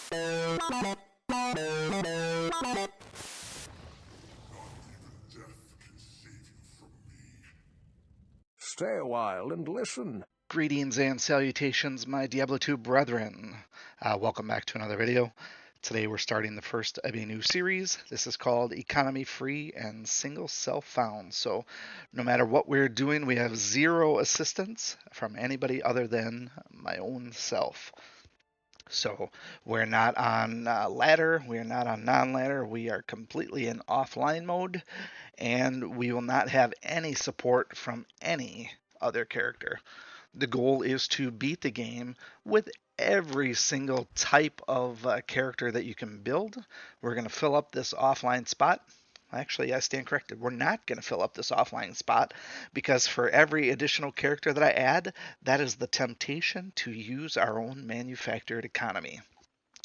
Stay a while and listen. Greetings and salutations, my Diablo 2 brethren. Welcome back to another video. Today we're starting the first of a new series. This is called Economy Free and Single Self Found. So no matter what we're doing, we have zero assistance from anybody other than my own self. So we're not on ladder, we're not on non-ladder, we are completely in offline mode, and we will not have any support from any other character. The goal is to beat the game with every single type of character that you can build. We're going to fill up this offline spot. Actually, I stand corrected. We're not going to fill up this offline spot because for every additional character that I add, that is the temptation to use our own manufactured economy.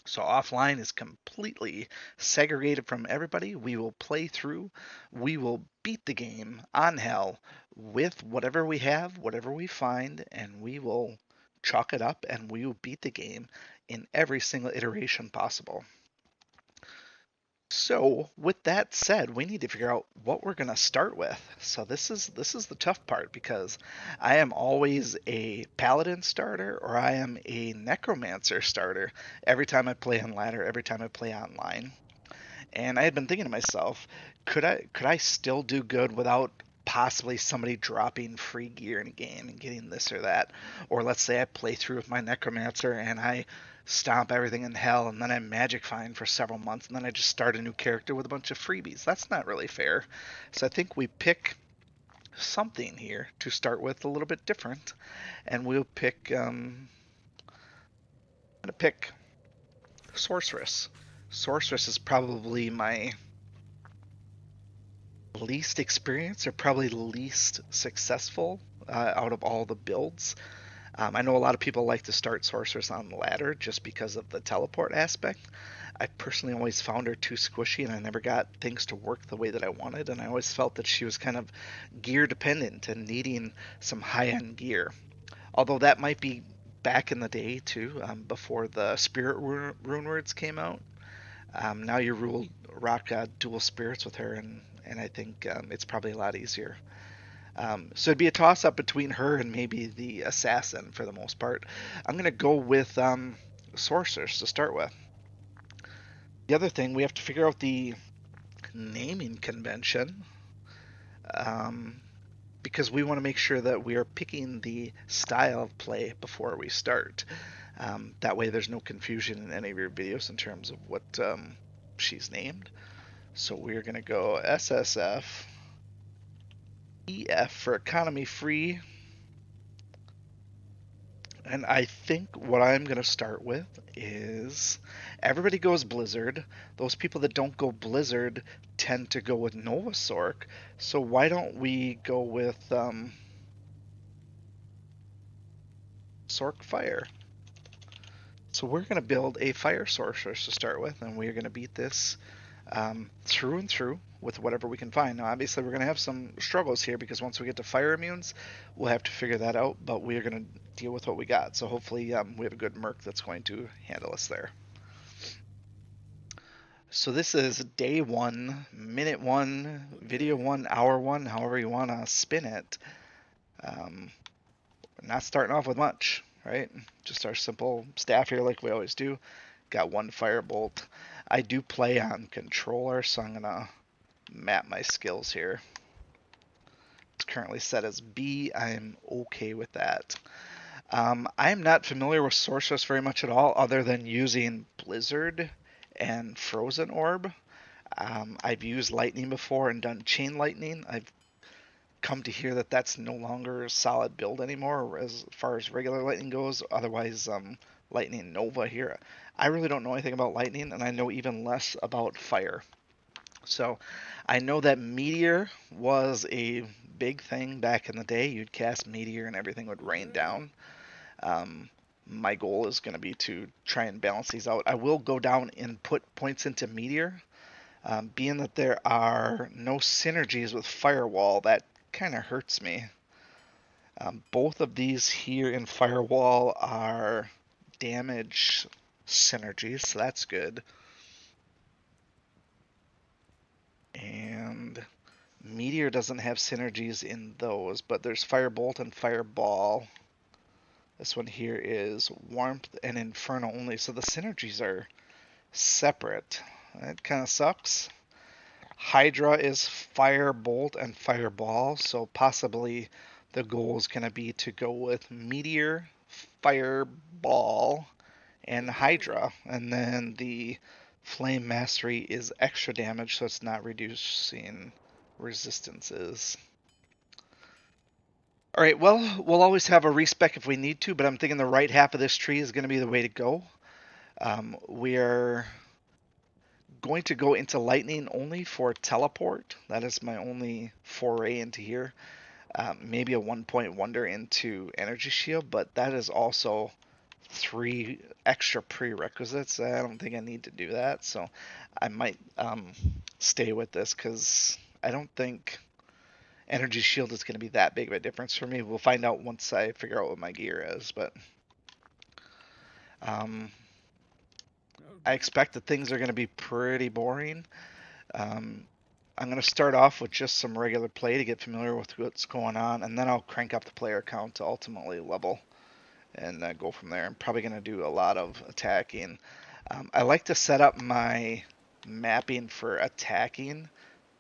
So offline is completely segregated from everybody. We will play through. We will beat the game on hell with whatever we have, whatever we find, and we will chalk it up and we will beat the game in every single iteration possible. So, with that said, we need to figure out what we're going to start with. So this is the tough part because I am always a paladin starter or I am a necromancer starter every time I play on ladder, every time I play online. And I had been thinking to myself, could I still do good without possibly somebody dropping free gear in a game and getting this or that? Or let's say I play through with my necromancer and I stomp everything in hell and then I magic find for several months and then I just start a new character with a bunch of freebies. That's not really fair. So I think we pick something here to start with a little bit different, and we'll pick I'm gonna pick Sorceress. Sorceress is probably my least experienced or probably least successful out of all the builds. I know a lot of people like to start Sorceress on ladder just because of the teleport aspect. I personally always found her too squishy and I never got things to work the way that I wanted, and I always felt that she was kind of gear dependent and needing some high end gear. Although that might be back in the day too, before the Spirit Rune Words came out. Now you rock dual spirits with her, and I think it's probably a lot easier. So it'd be a toss up between her and maybe the assassin for the most part. I'm gonna go with Sorceress to start with. The other thing, we have to figure out the naming convention, um, because we want to make sure that we are picking the style of play before we start. That way there's no confusion in any of your videos in terms of what she's named. So we're going to go SSF, EF for economy free. And I think what I'm going to start with is everybody goes Blizzard. Those people that don't go Blizzard tend to go with Nova Sorc. So why don't we go with Sorc Fire? So we're going to build a Fire Sorceress to start with, and we're going to beat this through and through with whatever we can find. Now, obviously, we're going to have some struggles here because once we get to fire immunes, we'll have to figure that out, but we are going to deal with what we got. So hopefully we have a good merc that's going to handle us there. So this is day 1, minute 1, video 1, hour 1, however you want to spin it. Not starting off with much, right? Just our simple staff here like we always do. Got 1 firebolt. I do play on controller, so I'm going to map my skills here. It's currently set as B. I'm okay with that. I'm not familiar with Sorceress very much at all, other than using Blizzard and Frozen Orb. I've used Lightning before and done Chain Lightning. I've come to hear that that's no longer a solid build anymore as far as regular Lightning goes. Otherwise, Lightning Nova here. I really don't know anything about Lightning, and I know even less about Fire. So I know that Meteor was a big thing back in the day. You'd cast Meteor and everything would rain down. My goal is going to be to try and balance these out. I will go down and put points into Meteor. Being that there are no synergies with Firewall, that kind of hurts me. Both of these here in Firewall are damage synergies, so that's good. And Meteor doesn't have synergies in those, but there's Firebolt and Fireball. This one here is Warmth and Inferno only, so the synergies are separate. That kind of sucks. Hydra is Firebolt and Fireball, so possibly the goal is going to be to go with Meteor, Fireball, and Hydra. And then the Flame Mastery is extra damage, so it's not reducing resistances. Alright, well, we'll always have a respec if we need to, but I'm thinking the right half of this tree is going to be the way to go. We are going to go into lightning only for teleport. That is my only foray into here. Maybe a 1-point wonder into energy shield, but that is also 3 extra prerequisites. I don't think I need to do that, so I might stay with this because I don't think energy shield is going to be that big of a difference for me. We'll find out once I figure out what my gear is, but I expect that things are going to be pretty boring. I'm going to start off with just some regular play to get familiar with what's going on, and then I'll crank up the player count to ultimately level and go from there. I'm probably going to do a lot of attacking. I like to set up my mapping for attacking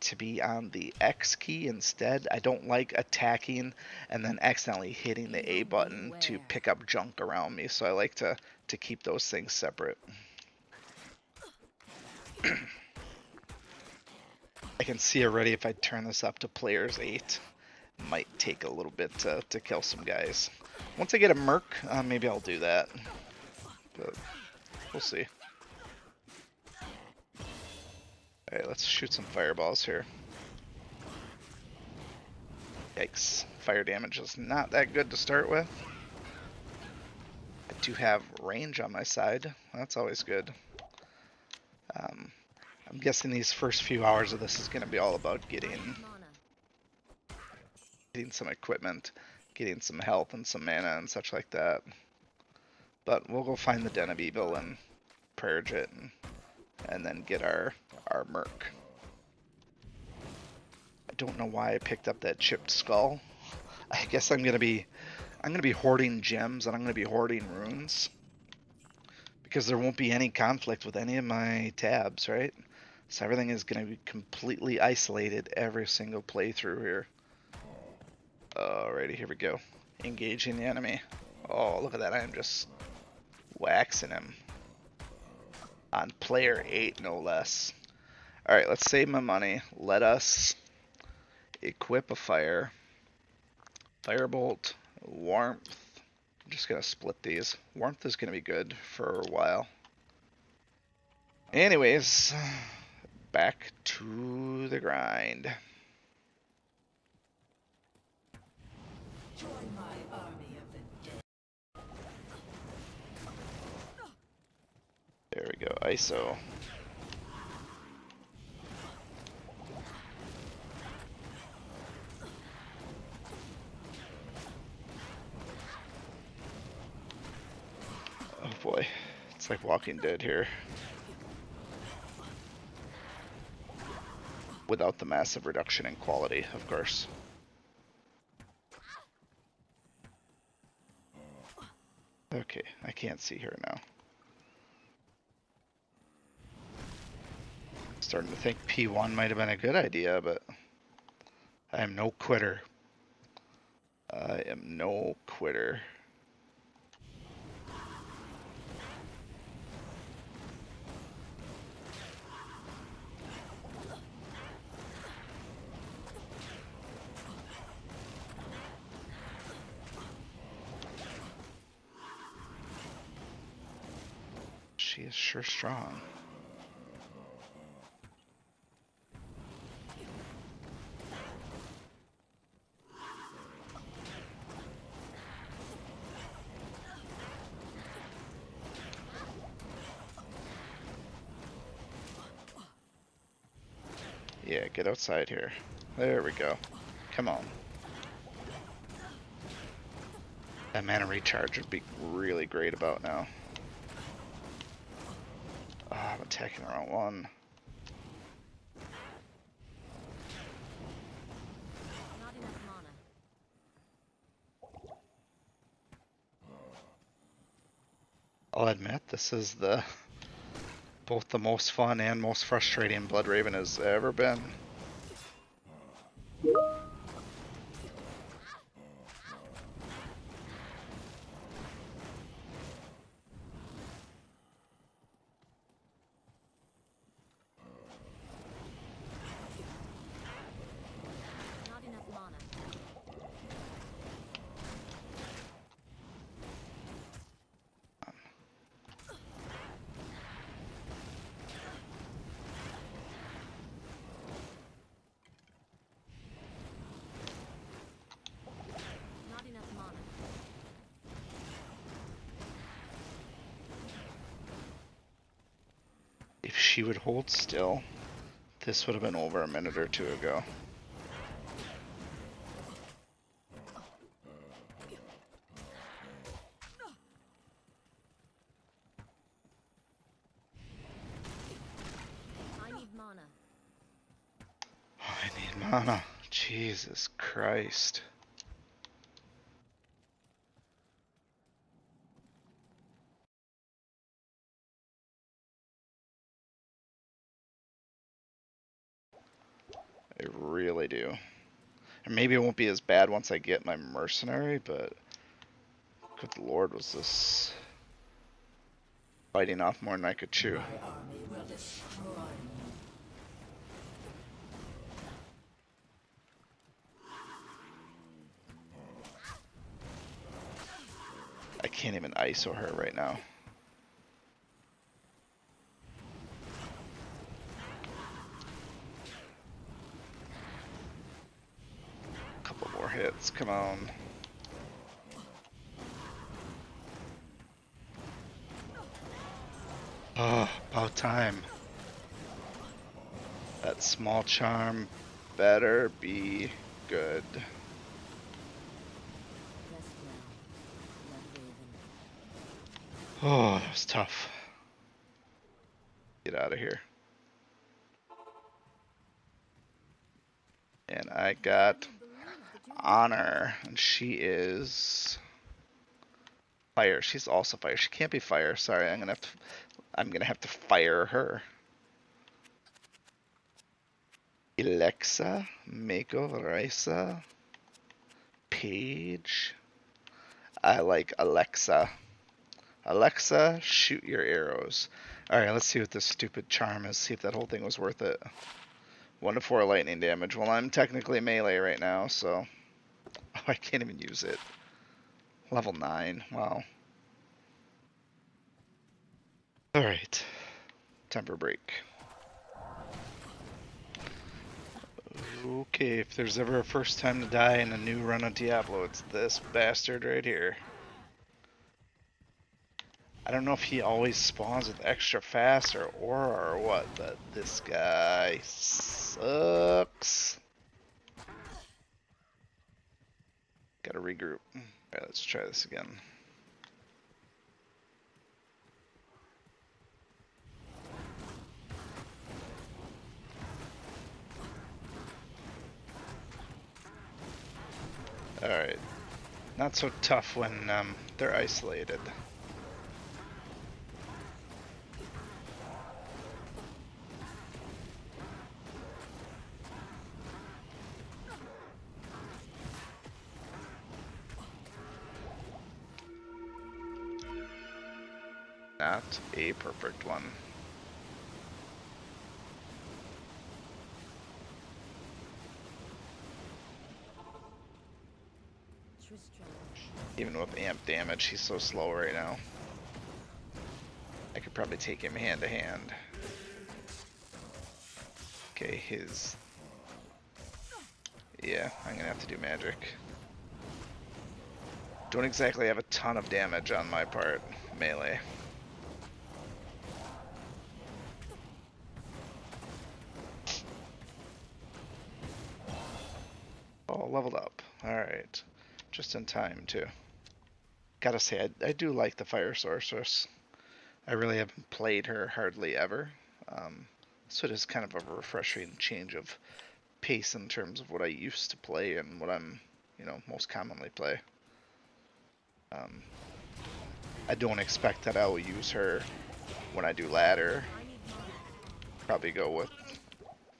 to be on the X key instead. I don't like attacking and then accidentally hitting the A button to pick up junk around me, so I like to keep those things separate. I can see already if I turn this up to players 8, might take a little bit to kill some guys. Once I get a Merc, maybe I'll do that, but we'll see. Alright, let's shoot some fireballs here. Yikes, fire damage is not that good to start with. I do have range on my side, that's always good. I'm guessing these first few hours of this is going to be all about getting some equipment, getting some health and some mana and such like that. But we'll go find the Den of Evil and purge it and then get our Merc. I don't know why I picked up that chipped skull. I guess I'm gonna be hoarding gems and I'm gonna be hoarding runes because there won't be any conflict with any of my tabs, right? So everything is gonna be completely isolated every single playthrough here. Alrighty, here we go. Engaging the enemy. Oh, look at that! I am just waxing him on player 8, no less. Alright, let's save my money. Let us equip a Firebolt, Warmth. I'm just going to split these. Warmth is going to be good for a while. Anyways, back to the grind. Join my army of the dead. There we go, ISO. Oh boy, it's like Walking Dead here. Without the massive reduction in quality, of course. Okay, I can't see her now. Starting to think P1 might have been a good idea, but I am no quitter. I am no quitter. She is sure strong. Yeah, get outside here. There we go. Come on. That mana recharge would be really great about now. attacking around 1. Not enough mana. I'll admit, this is both the most fun and most frustrating Blood Raven has ever been. Not enough mana. Not enough mana. If she would hold still, this would have been over a minute or two ago. I need mana. I need mana. Jesus Christ. I really do. And maybe it won't be as bad once I get my mercenary, but good lord, was this biting off more than I could chew. My army will destroy you. I can't even ISO her right now. Couple more hits, come on. Oh, about time. That small charm better be good. Rest well, Blood Raven. Oh, that was tough. Get out of here. And I got Honor, and she is fire. She's also fire. She can't be fire. Sorry, I'm gonna have to fire her. Alexa, Mako, Raisa, Paige. I like Alexa. Alexa, shoot your arrows. Alright, let's see what this stupid charm is. See if that whole thing was worth it. 1 to 4 lightning damage. Well, I'm technically melee right now, so... Oh, I can't even use it. Level 9. Wow. Alright. Time for a break. Okay, if there's ever a first time to die in a new run of Diablo, it's this bastard right here. I don't know if he always spawns with extra fast or aura or what, but this guy sucks. Gotta regroup. Alright, let's try this again. Alright. Not so tough when they're isolated. Not a perfect one. Even with amp damage, he's so slow right now. I could probably take him hand to hand. Okay, his... Yeah, I'm gonna have to do magic. Don't exactly have a ton of damage on my part, melee. Oh, leveled up. Alright. Just in time, too. Gotta say, I do like the Fire Sorceress. I really haven't played her hardly ever, So it is kind of a refreshing change of pace in terms of what I used to play and what I'm, most commonly play. I don't expect that I will use her when I do ladder. Probably go with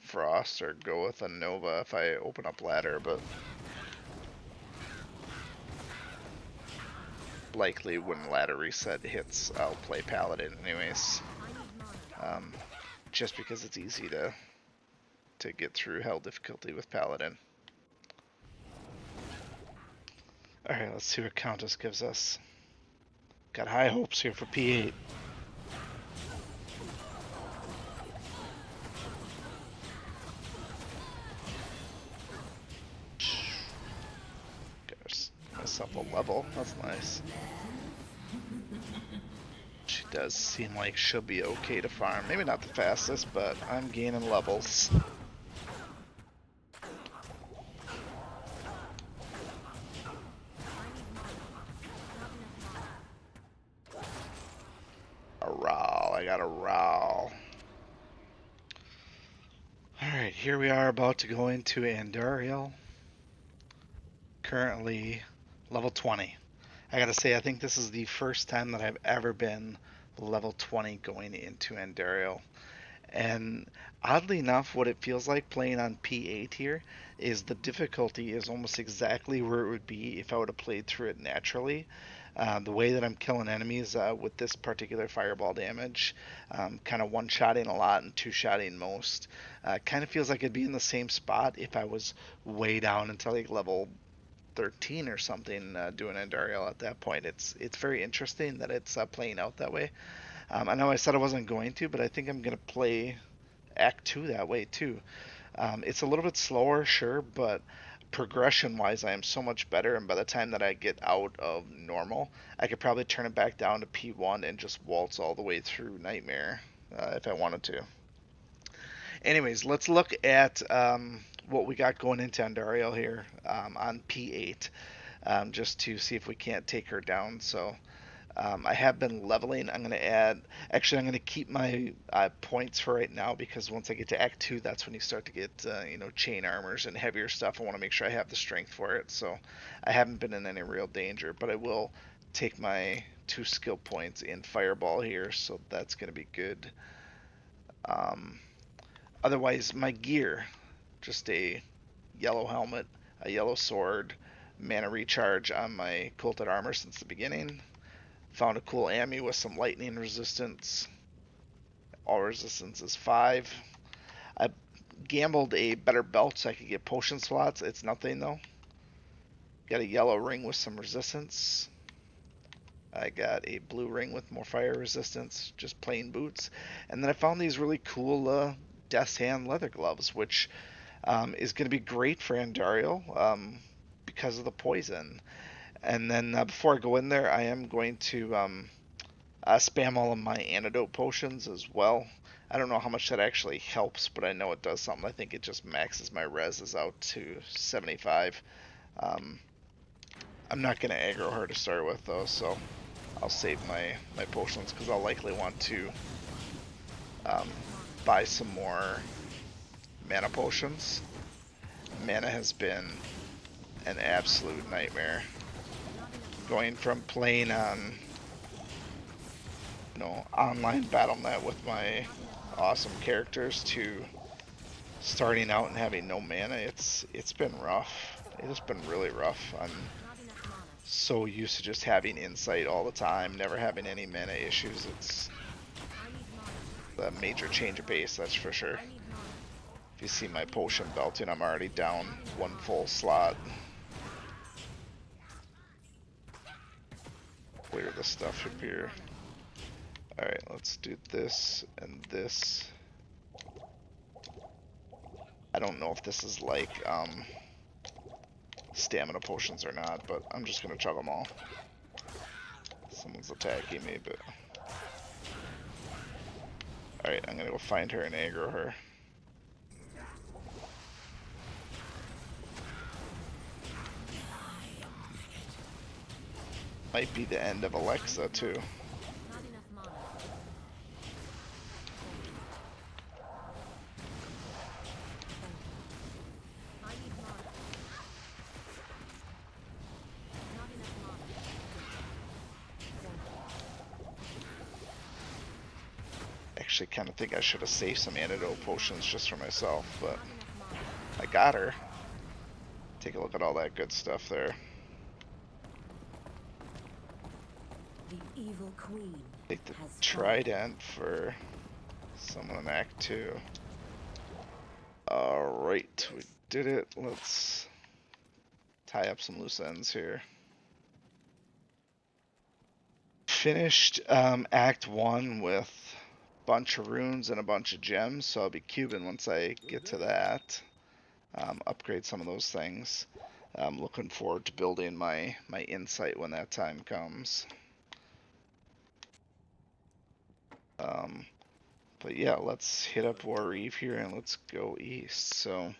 Frost or go with a Nova if I open up ladder, but likely when ladder reset hits, I'll play Paladin anyways. Just because it's easy to get through hell difficulty with Paladin. Alright, let's see what Countess gives us. Got high hopes here for P8. Got myself a level, that's nice. She does seem like she'll be okay to farm. Maybe not the fastest, but I'm gaining levels. I got a row. Alright, here we are about to go into Andariel. Currently level 20. I gotta say, I think this is the first time that I've ever been level 20 going into Andariel. And oddly enough, what it feels like playing on P8 here is the difficulty is almost exactly where it would be if I would have played through it naturally. The way that I'm killing enemies with this particular fireball damage, kind of one-shotting a lot and two-shotting most, kind of feels like it'd be in the same spot if I was way down into like level 13 or something doing Andariel at that point. It's very interesting that it's playing out that way. I know I said I wasn't going to, but I think I'm going to play Act 2 that way too. It's a little bit slower, sure, but progression-wise, I am so much better, and by the time that I get out of normal, I could probably turn it back down to P1 and just waltz all the way through Nightmare if I wanted to. Anyways, let's look at what we got going into Andariel here on P8, just to see if we can't take her down. So I have been leveling. I'm going to add, actually I'm going to keep my points for right now, because once I get to Act 2, that's when you start to get, chain armors and heavier stuff. I want to make sure I have the strength for it. So I haven't been in any real danger, but I will take my 2 skill points in Fireball here, so that's going to be good. Otherwise, my gear, just a yellow helmet, a yellow sword, mana recharge on my Culted Armor since the beginning. Found a cool Ammy with some lightning resistance. All resistance is 5. I gambled a better belt so I could get potion slots. It's nothing though. Got a yellow ring with some resistance. I got a blue ring with more fire resistance, just plain boots. And then I found these really cool Death's Hand leather gloves, which is going to be great for Andariel because of the poison. And then before I go in there, I am going to spam all of my antidote potions as well. I don't know how much that actually helps, but I know it does something. I think it just maxes my reses out to 75. I'm not going to aggro her to start with, though, so I'll save my potions, because I'll likely want to buy some more mana potions. Mana has been an absolute nightmare. Going from playing on online BattleNet with my awesome characters to starting out and having no mana, it's been rough. It has been really rough. I'm so used to just having insight all the time, never having any mana issues. It's a major change of pace, that's for sure. If you see my potion belting, I'm already down 1 full slot. Clear the stuff up here. Alright, let's do this and this. I don't know if this is like stamina potions or not, but I'm just gonna chug them all. Someone's attacking me, but alright, I'm gonna go find her and aggro her. Might be the end of Alexa too. actually kind of think I should have saved some antidote potions just for myself, but Not enough mana. I got her. Take a look at all that good stuff there. The evil queen Take the has trident for someone in Act 2. Alright, we did it. Let's tie up some loose ends here. Finished Act 1 with a bunch of runes and a bunch of gems, so I'll be cubing once I get to that. Upgrade some of those things. I'm looking forward to building my insight when that time comes. But yeah, let's hit up War Reef here and let's go east. So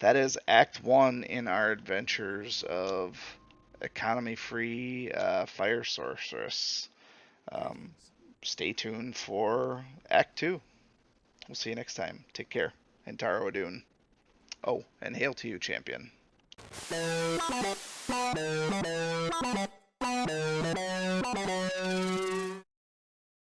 that is Act 1 in our adventures of economy-free Fire Sorceress. Stay tuned for Act 2. We'll see you next time. Take care. And Taro Adun. Oh, and hail to you, champion.